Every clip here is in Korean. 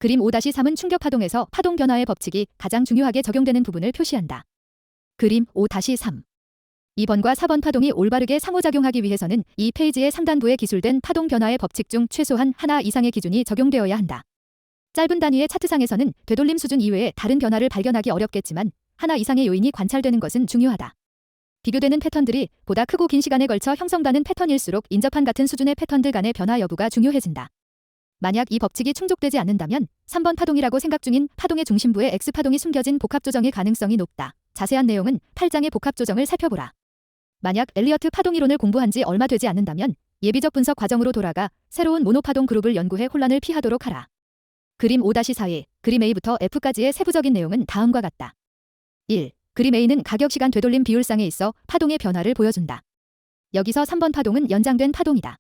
그림 5-3은 충격 파동에서 파동 변화의 법칙이 가장 중요하게 적용되는 부분을 표시한다. 그림 5-3. 2번과 4번 파동이 올바르게 상호작용하기 위해서는 이 페이지의 상단부에 기술된 파동 변화의 법칙 중 최소한 하나 이상의 기준이 적용되어야 한다. 짧은 단위의 차트상에서는 되돌림 수준 이외에 다른 변화를 발견하기 어렵겠지만 하나 이상의 요인이 관찰되는 것은 중요하다. 비교되는 패턴들이 보다 크고 긴 시간에 걸쳐 형성되는 패턴일수록 인접한 같은 수준의 패턴들 간의 변화 여부가 중요해진다. 만약 이 법칙이 충족되지 않는다면 3번 파동이라고 생각 중인 파동의 중심부에 X파동이 숨겨진 복합조정의 가능성이 높다. 자세한 내용은 8장의 복합조정을 살펴보라. 만약 엘리어트 파동이론을 공부한 지 얼마 되지 않는다면 예비적 분석 과정으로 돌아가 새로운 모노파동 그룹을 연구해 혼란을 피하도록 하라. 그림 5-4에 그림 A부터 F까지의 세부적인 내용은 다음과 같다. 1. 그림 A는 가격시간 되돌림 비율상에 있어 파동의 변화를 보여준다. 여기서 3번 파동은 연장된 파동이다.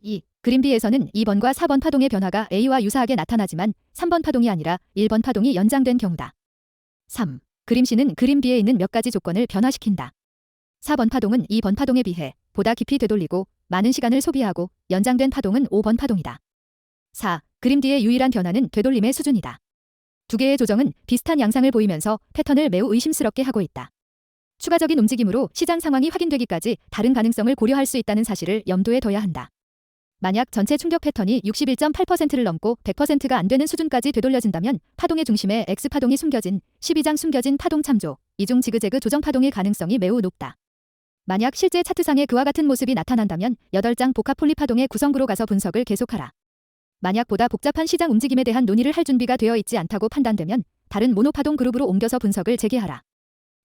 2. 그림 B에서는 2번과 4번 파동의 변화가 A와 유사하게 나타나지만 3번 파동이 아니라 1번 파동이 연장된 경우다. 3. 그림 C는 그림 B에 있는 몇 가지 조건을 변화시킨다. 4번 파동은 2번 파동에 비해 보다 깊이 되돌리고 많은 시간을 소비하고 연장된 파동은 5번 파동이다. 4. 그림 D의 유일한 변화는 되돌림의 수준이다. 두 개의 조정은 비슷한 양상을 보이면서 패턴을 매우 의심스럽게 하고 있다. 추가적인 움직임으로 시장 상황이 확인되기까지 다른 가능성을 고려할 수 있다는 사실을 염두에 둬야 한다. 만약 전체 충격 패턴이 61.8%를 넘고 100%가 안 되는 수준까지 되돌려진다면 파동의 중심에 X파동이 숨겨진 12장 숨겨진 파동 참조, 이중 지그재그 조정 파동일 가능성이 매우 높다. 만약 실제 차트상에 그와 같은 모습이 나타난다면 8장 복합 폴리 파동의 구성부로 가서 분석을 계속하라. 만약 보다 복잡한 시장 움직임에 대한 논의를 할 준비가 되어 있지 않다고 판단되면 다른 모노파동 그룹으로 옮겨서 분석을 재개하라.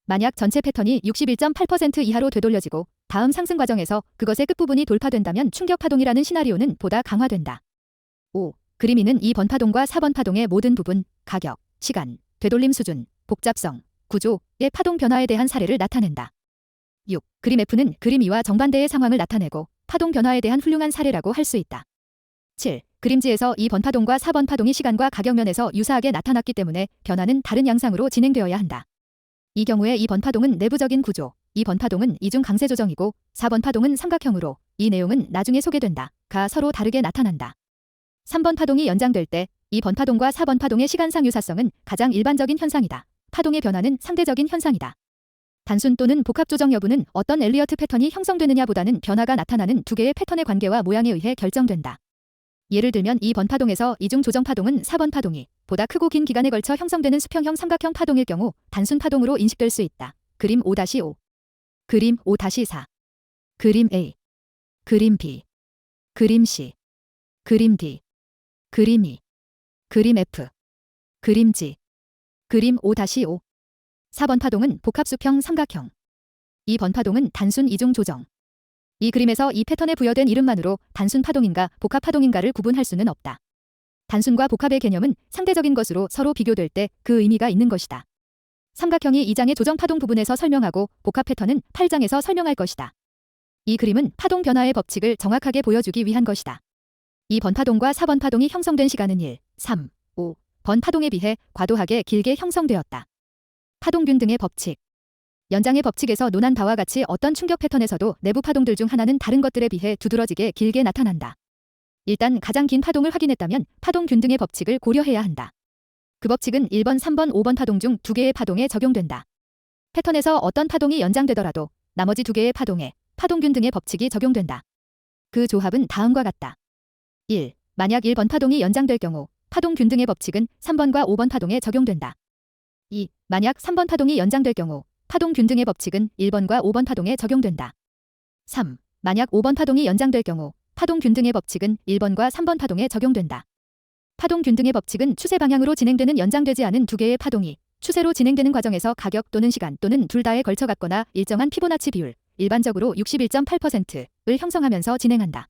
만약 전체 패턴이 61.8% 이하로 되돌려지고 다음 상승 과정에서 그것의 끝부분이 돌파된다면 충격 파동이라는 시나리오는 보다 강화된다. 5. 그림 2는 2번 파동과 4번 파동의 모든 부분, 가격, 시간, 되돌림 수준, 복잡성, 구조의 파동 변화에 대한 사례를 나타낸다. 6. 그림 F는 그림 2와 정반대의 상황을 나타내고 파동 변화에 대한 훌륭한 사례라고 할 수 있다. 7. 그림 G에서 2번 파동과 4번 파동이 시간과 가격면에서 유사하게 나타났기 때문에 변화는 다른 양상으로 진행되어야 한다. 이 경우에 2번 파동은 내부적인 구조, 2번 파동은 이중 강세 조정이고 4번 파동은 삼각형으로 이 내용은 나중에 소개된다. 가 서로 다르게 나타난다. 3번 파동이 연장될 때 2번 파동과 4번 파동의 시간상 유사성은 가장 일반적인 현상이다. 파동의 변화는 상대적인 현상이다. 단순 또는 복합 조정 여부는 어떤 엘리어트 패턴이 형성되느냐보다는 변화가 나타나는 두 개의 패턴의 관계와 모양에 의해 결정된다. 예를 들면 2번 파동에서 이중 조정 파동은 4번 파동이 보다 크고 긴 기간에 걸쳐 형성되는 수평형 삼각형 파동일 경우 단순 파동으로 인식될 수 있다. 그림 5-5. 그림 5-4. 그림 A. 그림 B. 그림 C. 그림 D. 그림 E. 그림 F. 그림 G. 그림 5-5. 4번 파동은 복합수평 삼각형. 2번 파동은 단순 이중 조정. 이 그림에서 이 패턴에 부여된 이름만으로 단순 파동인가 복합 파동인가를 구분할 수는 없다. 단순과 복합의 개념은 상대적인 것으로 서로 비교될 때 그 의미가 있는 것이다. 삼각형이 2장의 조정 파동 부분에서 설명하고 복합 패턴은 8장에서 설명할 것이다. 이 그림은 파동 변화의 법칙을 정확하게 보여주기 위한 것이다. 2번 파동과 4번 파동이 형성된 시간은 1, 3, 5번 파동에 비해 과도하게 길게 형성되었다. 파동균 등의 법칙. 연장의 법칙에서 논한 바와 같이 어떤 충격 패턴에서도 내부 파동들 중 하나는 다른 것들에 비해 두드러지게 길게 나타난다. 일단 가장 긴 파동을 확인했다면 파동균 등의 법칙을 고려해야 한다. 그 법칙은 1번, 3번, 5번 파동 중 두 개의 파동에 적용된다. 패턴에서 어떤 파동이 연장되더라도 나머지 두 개의 파동에 파동균 등의 법칙이 적용된다. 그 조합은 다음과 같다. 1. 만약 1번 파동이 연장될 경우 파동균 등의 법칙은 3번과 5번 파동에 적용된다. 2. 만약 3번 파동이 연장될 경우 파동균 등의 법칙은 1번과 5번 파동에 적용된다. 3. 만약 5번 파동이 연장될 경우 파동균 등의 법칙은 1번과 3번 파동에 적용된다. 파동균 등의 법칙은 추세 방향으로 진행되는 연장되지 않은 두 개의 파동이 추세로 진행되는 과정에서 가격 또는 시간 또는 둘 다에 걸쳐 갖거나 일정한 피보나치 비율, 일반적으로 61.8%를 형성하면서 진행한다.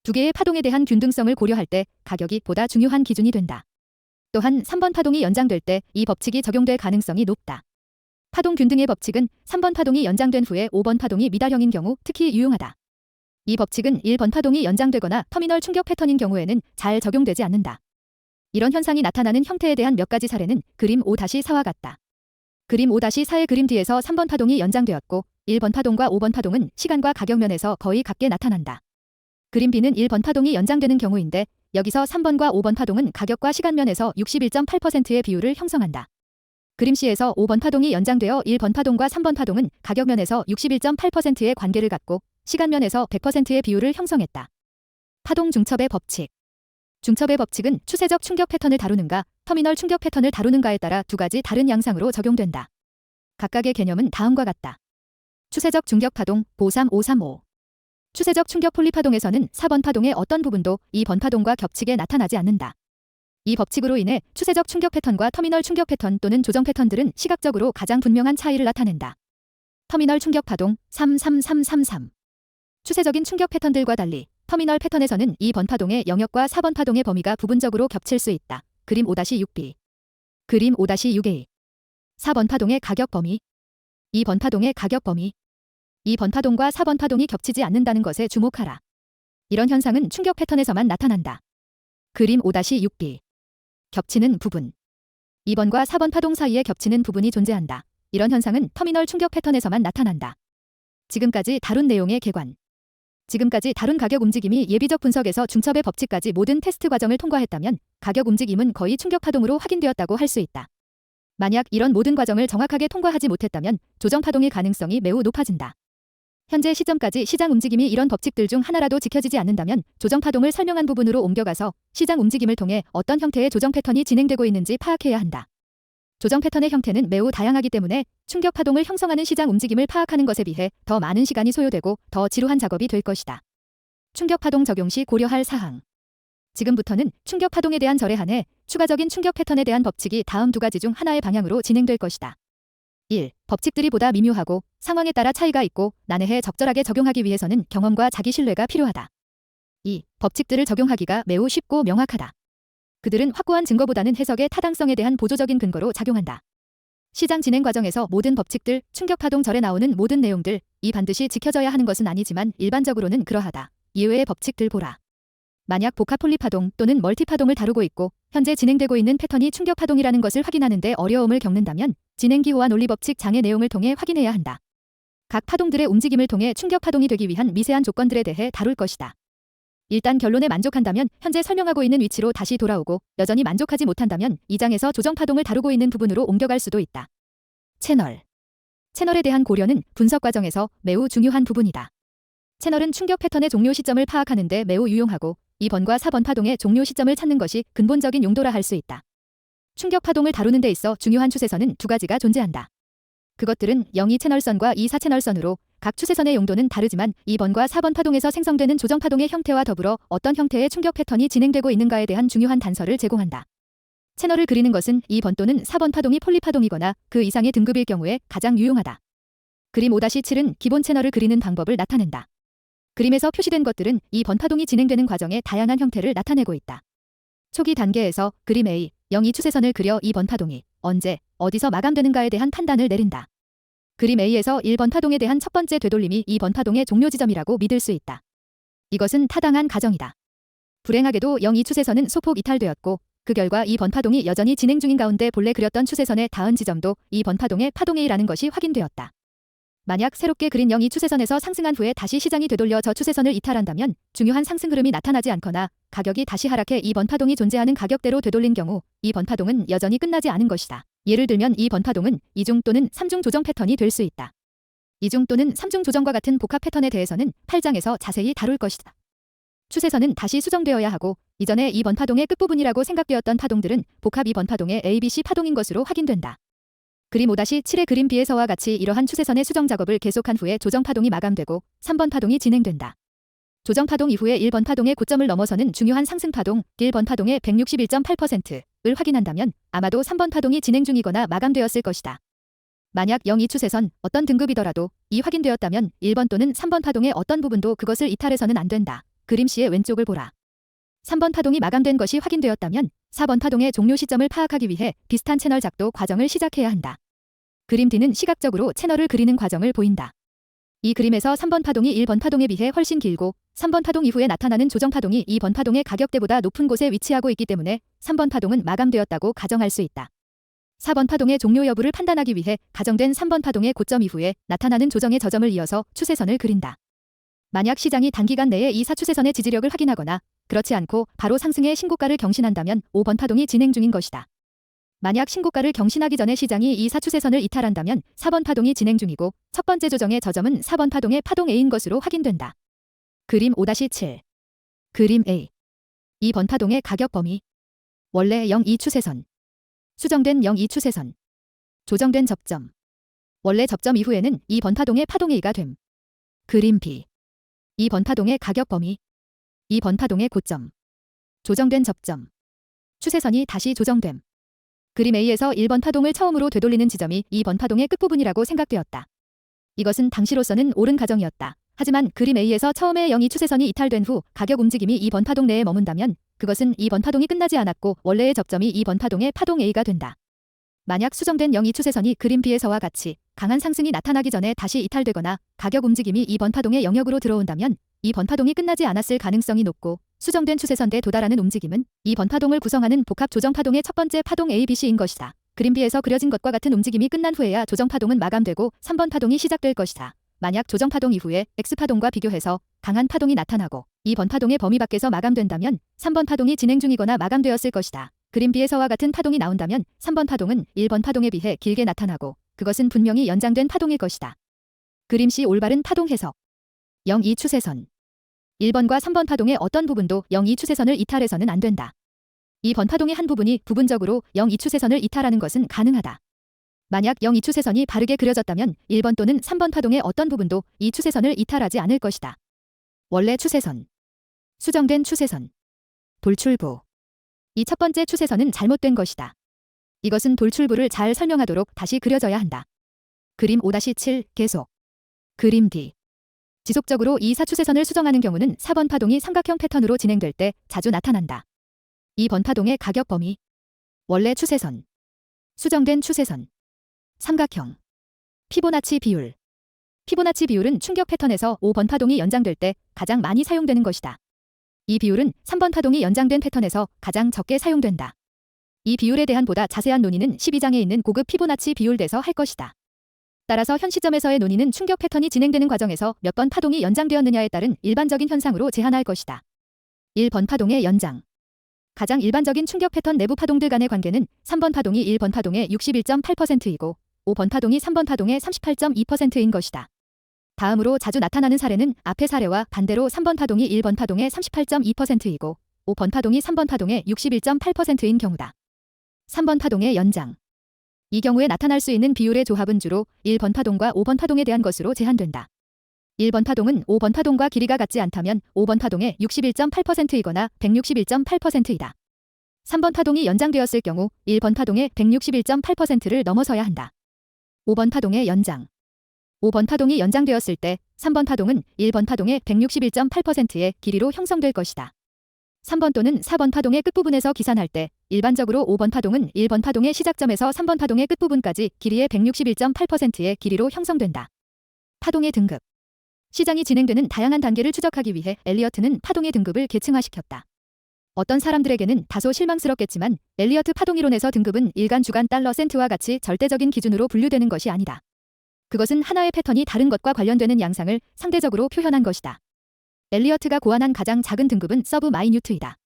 두 개의 파동에 대한 균등성을 고려할 때 가격이 보다 중요한 기준이 된다. 또한 3번 파동이 연장될 때 이 법칙이 적용될 가능성이 높다. 파동균 등의 법칙은 3번 파동이 연장된 후에 5번 파동이 미달형인 경우 특히 유용하다. 이 법칙은 1번 파동이 연장되거나 터미널 충격 패턴인 경우에는 잘 적용되지 않는다. 이런 현상이 나타나는 형태에 대한 몇 가지 사례는 그림 5-4와 같다. 그림 5-4의 그림 D에서 3번 파동이 연장되었고 1번 파동과 5번 파동은 시간과 가격면에서 거의 같게 나타난다. 그림 B는 1번 파동이 연장되는 경우인데 여기서 3번과 5번 파동은 가격과 시간면에서 61.8%의 비율을 형성한다. 그림 C에서 5번 파동이 연장되어 1번 파동과 3번 파동은 가격면에서 61.8%의 관계를 갖고 시간면에서 100%의 비율을 형성했다. 파동 중첩의 법칙. 중첩의 법칙은 추세적 충격 패턴을 다루는가, 터미널 충격 패턴을 다루는가에 따라 두 가지 다른 양상으로 적용된다. 각각의 개념은 다음과 같다. 추세적 중격 파동, 보3535. 추세적 충격 폴리 파동에서는 4번 파동의 어떤 부분도 2번 파동과 겹치게 나타나지 않는다. 이 법칙으로 인해 추세적 충격 패턴과 터미널 충격 패턴 또는 조정 패턴들은 시각적으로 가장 분명한 차이를 나타낸다. 터미널 충격 파동 33333. 추세적인 충격 패턴들과 달리 터미널 패턴에서는 2번 파동의 영역과 4번 파동의 범위가 부분적으로 겹칠 수 있다. 그림 5-6b. 그림 5-6a. 4번 파동의 가격 범위. 2번 파동의 가격 범위. 2번 파동과 4번 파동이 겹치지 않는다는 것에 주목하라. 이런 현상은 충격 패턴에서만 나타난다. 그림 5-6b. 겹치는 부분. 2번과 4번 파동 사이에 겹치는 부분이 존재한다. 이런 현상은 터미널 충격 패턴에서만 나타난다. 지금까지 다룬 내용의 개관. 지금까지 다룬 가격 움직임이 예비적 분석에서 중첩의 법칙까지 모든 테스트 과정을 통과했다면 가격 움직임은 거의 충격 파동으로 확인되었다고 할 수 있다. 만약 이런 모든 과정을 정확하게 통과하지 못했다면 조정 파동일 가능성이 매우 높아진다. 현재 시점까지 시장 움직임이 이런 법칙들 중 하나라도 지켜지지 않는다면 조정 파동을 설명한 부분으로 옮겨가서 시장 움직임을 통해 어떤 형태의 조정 패턴이 진행되고 있는지 파악해야 한다. 조정 패턴의 형태는 매우 다양하기 때문에 충격 파동을 형성하는 시장 움직임을 파악하는 것에 비해 더 많은 시간이 소요되고 더 지루한 작업이 될 것이다. 충격 파동 적용 시 고려할 사항. 지금부터는 충격 파동에 대한 절에 한해 추가적인 충격 패턴에 대한 법칙이 다음 두 가지 중 하나의 방향으로 진행될 것이다. 1. 법칙들이 보다 미묘하고 상황에 따라 차이가 있고 난해해 적절하게 적용하기 위해서는 경험과 자기 신뢰가 필요하다. 2. 법칙들을 적용하기가 매우 쉽고 명확하다. 그들은 확고한 증거보다는 해석의 타당성에 대한 보조적인 근거로 작용한다. 시장 진행 과정에서 모든 법칙들, 충격파동 절에 나오는 모든 내용들, 이 반드시 지켜져야 하는 것은 아니지만 일반적으로는 그러하다. 이외의 법칙들 보라. 만약 복합 폴리파동 또는 멀티파동을 다루고 있고 현재 진행되고 있는 패턴이 충격파동이라는 것을 확인하는 데 어려움을 겪는다면 진행기호와 논리법칙 장의 내용을 통해 확인해야 한다. 각 파동들의 움직임을 통해 충격파동이 되기 위한 미세한 조건들에 대해 다룰 것이다. 일단 결론에 만족한다면 현재 설명하고 있는 위치로 다시 돌아오고 여전히 만족하지 못한다면 이 장에서 조정파동을 다루고 있는 부분으로 옮겨갈 수도 있다. 채널에 대한 고려는 분석 과정에서 매우 중요한 부분이다. 채널은 충격 패턴의 종료 시점을 파악하는 데 매우 유용하고 2번과 4번 파동의 종료 시점을 찾는 것이 근본적인 용도라 할 수 있다. 충격 파동을 다루는 데 있어 중요한 추세선은 두 가지가 존재한다. 그것들은 0이 채널선과 2사 채널선으로 각 추세선의 용도는 다르지만 2번과 4번 파동에서 생성되는 조정파동의 형태와 더불어 어떤 형태의 충격 패턴이 진행되고 있는가에 대한 중요한 단서를 제공한다. 채널을 그리는 것은 2번 또는 4번 파동이 폴리파동이거나 그 이상의 등급일 경우에 가장 유용하다. 그림 5-7은 기본 채널을 그리는 방법을 나타낸다. 그림에서 표시된 것들은 2번 파동이 진행되는 과정의 다양한 형태를 나타내고 있다. 초기 단계에서 그림 A, 0이 추세선을 그려 2번 파동이 언제, 어디서 마감되는가에 대한 판단을 내린다. 그림 A에서 1번 파동에 대한 첫 번째 되돌림이 2번 파동의 종료 지점이라고 믿을 수 있다. 이것은 타당한 가정이다. 불행하게도 0이 추세선은 소폭 이탈되었고 그 결과 2번 파동이 여전히 진행 중인 가운데 본래 그렸던 추세선에 닿은 지점도 2번 파동의 파동 A라는 것이 확인되었다. 만약 새롭게 그린 0이 추세선에서 상승한 후에 다시 시장이 되돌려 저 추세선을 이탈한다면 중요한 상승 흐름이 나타나지 않거나 가격이 다시 하락해 2번 파동이 존재하는 가격대로 되돌린 경우 2번 파동은 여전히 끝나지 않은 것이다. 예를 들면 2번 파동은 2중 또는 3중 조정 패턴이 될 수 있다. 2중 또는 3중 조정과 같은 복합 패턴에 대해서는 8장에서 자세히 다룰 것이다. 추세선은 다시 수정되어야 하고 이전에 2번 파동의 끝부분이라고 생각되었던 파동들은 복합 2번 파동의 ABC 파동인 것으로 확인된다. 그림 5-7의 그림 B에서와 같이 이러한 추세선의 수정 작업을 계속한 후에 조정 파동이 마감되고 3번 파동이 진행된다. 조정 파동 이후에 1번 파동의 고점을 넘어서는 중요한 상승 파동, 1번 파동의 161.8%를 확인한다면 아마도 3번 파동이 진행 중이거나 마감되었을 것이다. 만약 0이 추세선 어떤 등급이더라도 이 확인되었다면 1번 또는 3번 파동의 어떤 부분도 그것을 이탈해서는 안 된다. 그림 C의 왼쪽을 보라. 3번 파동이 마감된 것이 확인되었다면 4번 파동의 종료 시점을 파악하기 위해 비슷한 채널 작도 과정을 시작해야 한다. 그림 D는 시각적으로 채널을 그리는 과정을 보인다. 이 그림에서 3번 파동이 1번 파동에 비해 훨씬 길고 3번 파동 이후에 나타나는 조정 파동이 2번 파동의 가격대보다 높은 곳에 위치하고 있기 때문에 3번 파동은 마감되었다고 가정할 수 있다. 4번 파동의 종료 여부를 판단하기 위해 가정된 3번 파동의 고점 이후에 나타나는 조정의 저점을 이어서 추세선을 그린다. 만약 시장이 단기간 내에 이 4추세선의 지지력을 확인하거나 그렇지 않고 바로 상승의 신고가를 경신한다면 5번 파동이 진행 중인 것이다. 만약 신고가를 경신하기 전에 시장이 이 사추세선을 이탈한다면 4번 파동이 진행 중이고 첫 번째 조정의 저점은 4번 파동의 파동 A인 것으로 확인된다. 그림 5-7. 그림 A. 2번 파동의 가격 범위. 원래 0-2 추세선. 수정된 0-2 추세선. 조정된 접점. 원래 접점 이후에는 2번 파동의 파동 A가 됨. 그림 B. 2번 파동의 가격 범위. 2번 파동의 고점. 조정된 접점. 추세선이 다시 조정됨. 그림 A에서 1번 파동을 처음으로 되돌리는 지점이 2번 파동의 끝부분이라고 생각되었다. 이것은 당시로서는 옳은 가정이었다. 하지만 그림 A에서 처음에 0-2 추세선이 이탈된 후 가격 움직임이 2번 파동 내에 머문다면 그것은 2번 파동이 끝나지 않았고 원래의 접점이 2번 파동의 파동 A가 된다. 만약 수정된 0-2 추세선이 그림 B에서와 같이 강한 상승이 나타나기 전에 다시 이탈되거나 가격 움직임이 2번 파동의 영역으로 들어온다면 2번 파동이 끝나지 않았을 가능성이 높고 수정된 추세선대에 도달하는 움직임은 2번 파동을 구성하는 복합 조정 파동의 첫 번째 파동 ABC인 것이다. 그림 B에서 그려진 것과 같은 움직임이 끝난 후에야 조정 파동은 마감되고 3번 파동이 시작될 것이다. 만약 조정 파동 이후에 X파동과 비교해서 강한 파동이 나타나고 2번 파동의 범위 밖에서 마감된다면 3번 파동이 진행 중이거나 마감되었을 것이다. 그림 B에서와 같은 파동이 나온다면 3번 파동은 1번 파동에 비해 길게 나타나고 그것은 분명히 연장된 파동일 것이다. 그림 C 올바른 파동 해석. 0-2 추세선. 1번과 3번 파동의 어떤 부분도 0-2 추세선을 이탈해서는 안 된다. 2번 파동의 한 부분이 부분적으로 0-2 추세선을 이탈하는 것은 가능하다. 만약 0-2 추세선이 바르게 그려졌다면 1번 또는 3번 파동의 어떤 부분도 이 추세선을 이탈하지 않을 것이다. 원래 추세선. 수정된 추세선. 돌출부. 이 첫 번째 추세선은 잘못된 것이다. 이것은 돌출부를 잘 설명하도록 다시 그려져야 한다. 그림 5-7 계속. 그림 D. 지속적으로 이 사추세선을 수정하는 경우는 4번 파동이 삼각형 패턴으로 진행될 때 자주 나타난다. 2번 파동의 가격 범위. 원래 추세선. 수정된 추세선. 삼각형. 피보나치 비율. 피보나치 비율은 충격 패턴에서 5번 파동이 연장될 때 가장 많이 사용되는 것이다. 이 비율은 3번 파동이 연장된 패턴에서 가장 적게 사용된다. 이 비율에 대한 보다 자세한 논의는 12장에 있는 고급 피보나치 비율에서 할 것이다. 따라서 현 시점에서의 논의는 충격 패턴이 진행되는 과정에서 몇 번 파동이 연장되었느냐에 따른 일반적인 현상으로 제한할 것이다. 1번 파동의 연장. 가장 일반적인 충격 패턴 내부 파동들 간의 관계는 3번 파동이 1번 파동의 61.8%이고 5번 파동이 3번 파동의 38.2%인 것이다. 다음으로 자주 나타나는 사례는 앞의 사례와 반대로 3번 파동이 1번 파동의 38.2%이고 5번 파동이 3번 파동의 61.8%인 경우다. 3번 파동의 연장. 이 경우에 나타날 수 있는 비율의 조합은 주로 1번 파동과 5번 파동에 대한 것으로 제한된다. 1번 파동은 5번 파동과 길이가 같지 않다면 5번 파동의 61.8%이거나 161.8%이다. 3번 파동이 연장되었을 경우 1번 파동의 161.8%를 넘어서야 한다. 5번 파동의 연장. 5번 파동이 연장되었을 때 3번 파동은 1번 파동의 161.8%의 길이로 형성될 것이다. 3번 또는 4번 파동의 끝부분에서 기산할 때 일반적으로 5번 파동은 1번 파동의 시작점에서 3번 파동의 끝부분까지 길이의 161.8%의 길이로 형성된다. 파동의 등급. 시장이 진행되는 다양한 단계를 추적하기 위해 엘리어트는 파동의 등급을 계층화시켰다. 어떤 사람들에게는 다소 실망스럽겠지만 엘리어트 파동이론에서 등급은 일간 주간 달러 센트와 같이 절대적인 기준으로 분류되는 것이 아니다. 그것은 하나의 패턴이 다른 것과 관련되는 양상을 상대적으로 표현한 것이다. 엘리어트가 고안한 가장 작은 등급은 서브 마이뉴트이다.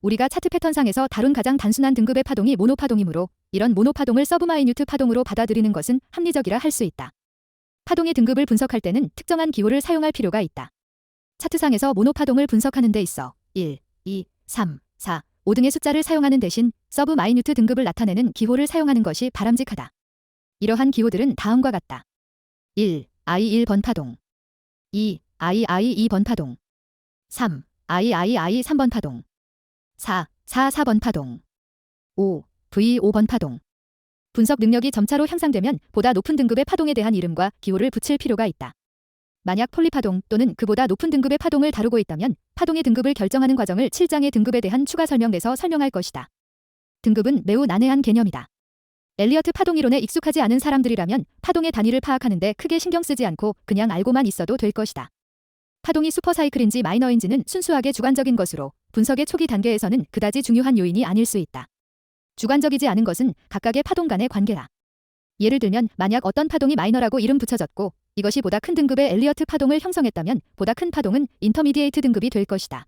우리가 차트 패턴상에서 다룬 가장 단순한 등급의 파동이 모노파동이므로 이런 모노파동을 서브 마이뉴트 파동으로 받아들이는 것은 합리적이라 할 수 있다. 파동의 등급을 분석할 때는 특정한 기호를 사용할 필요가 있다. 차트상에서 모노파동을 분석하는 데 있어 1, 2, 3, 4, 5 등의 숫자를 사용하는 대신 서브 마이뉴트 등급을 나타내는 기호를 사용하는 것이 바람직하다. 이러한 기호들은 다음과 같다. 1. I1번 파동 2. II2번 파동 3. III 3번 파동 4. 4번 파동 5. V5번 파동 분석 능력이 점차로 향상되면 보다 높은 등급의 파동에 대한 이름과 기호를 붙일 필요가 있다. 만약 폴리파동 또는 그보다 높은 등급의 파동을 다루고 있다면 파동의 등급을 결정하는 과정을 7장의 등급에 대한 추가 설명에서 설명할 것이다. 등급은 매우 난해한 개념이다. 엘리어트 파동이론에 익숙하지 않은 사람들이라면 파동의 단위를 파악하는데 크게 신경 쓰지 않고 그냥 알고만 있어도 될 것이다. 파동이 슈퍼사이클인지 마이너인지는 순수하게 주관적인 것으로 분석의 초기 단계에서는 그다지 중요한 요인이 아닐 수 있다. 주관적이지 않은 것은 각각의 파동 간의 관계다. 예를 들면 만약 어떤 파동이 마이너라고 이름 붙여졌고 이것이 보다 큰 등급의 엘리어트 파동을 형성했다면 보다 큰 파동은 인터미디에이트 등급이 될 것이다.